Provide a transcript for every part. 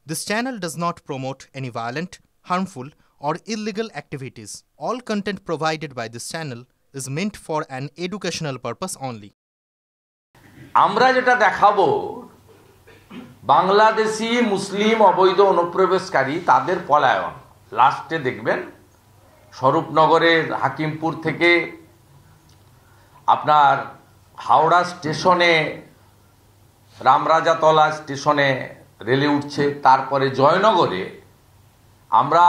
This channel does not promote any violent, harmful, or illegal activities. All content provided by this channel is meant for an educational purpose only. আমরা যেটা দেখাবো বাংলাদেশি মুসলিম অবৈধ অনুপ্রবেশকারী তাদের পলায়ন লাস্টে দেখবেন স্বরূপনগরের হাকিমপুর থেকে আপনার হাওড়া স্টেশনে রামরাজাতলা স্টেশনে রেলে উঠছে, তারপরে জয়নগরে আমরা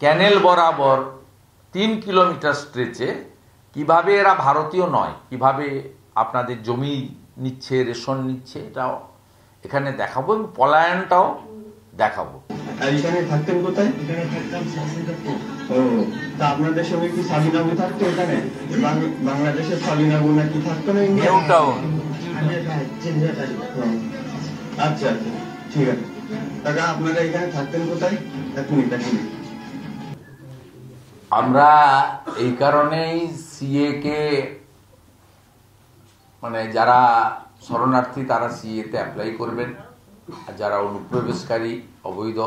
ক্যানেল বরাবর 3 কিলোমিটার স্ট্রেচে কিভাবে এরা ভারতীয় নয়, কিভাবে আপনাদের জমি নিচ্ছে, রেশন নিচ্ছে, এটাও এখানে দেখাবো এবং পলায়নটাও দেখাবো। আর এখানে থাকতেন কোথায়? এখানে থাকতাম শাসিনপুর। ও, তা আপনাদের সঙ্গে কি সাবিনাবু থাকতো এখানে? বাংলাদেশের সাবিনাবু নাকি থাকতো না? New town. আচ্ছা আচ্ছা, ঠিক আছে। কাকা আপনারা এখানে থাকতেন কোথায়? এক মিনিট। আমরা এই কারণেই সিএ কে মানে যারা শরণার্থী তারা সিএ তে অ্যাপ্লাই করবেন, আর যারা অনুপ্রবেশকারী অবৈধ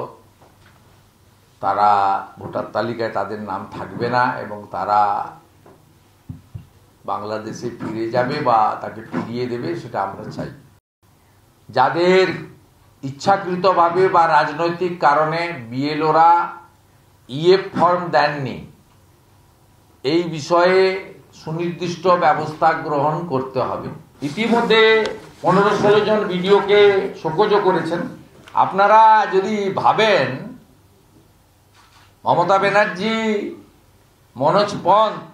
তারা ভোটার তালিকায় তাদের নাম থাকবে না এবং তারা বাংলাদেশে ফিরে যাবে বা তাকে ফিরিয়ে দেবে, সেটা আমরা চাই। যাদের ইচ্ছাকৃতভাবে বা রাজনৈতিক কারণে বিএলওরা ইএফ ফর্ম দেননি, এই বিষয়ে সুনির্দিষ্ট ব্যবস্থা গ্রহণ করতে হবে। ইতিমধ্যে 15-16 জন ভিডিওকে শোকজ করেছেন। আপনারা যদি ভাবেন মমতা ব্যানার্জি, মনোজ পন্থ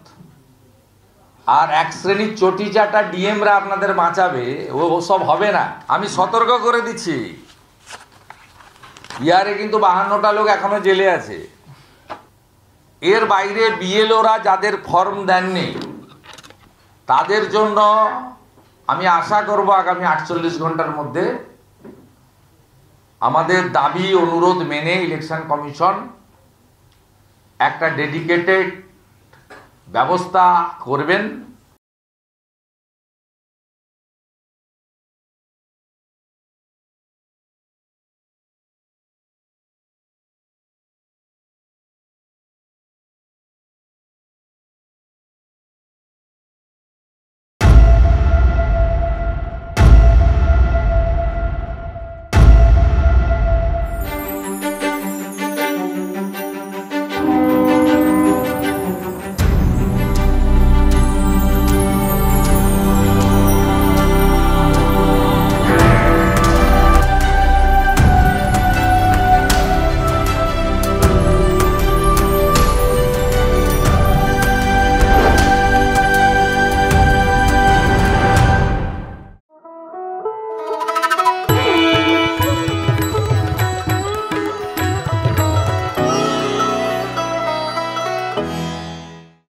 আর এক শ্রেণীর চটিচাটা ডিএমরা আপনাদের বাঁচাবে, ও সব হবে না। আমি সতর্ক করে দিচ্ছি, বিহারে কিন্তু 52টা লোক এখনো জেলে আছে। এর বাইরে বিএলওরা যাদের ফর্ম দেননি তাদের জন্য আমি আশা করব আগামী 48 ঘন্টার মধ্যে আমাদের দাবি অনুরোধ মেনে ইলেকশন কমিশন একটা ডেডিকেটেড ব্যবস্থা করবেন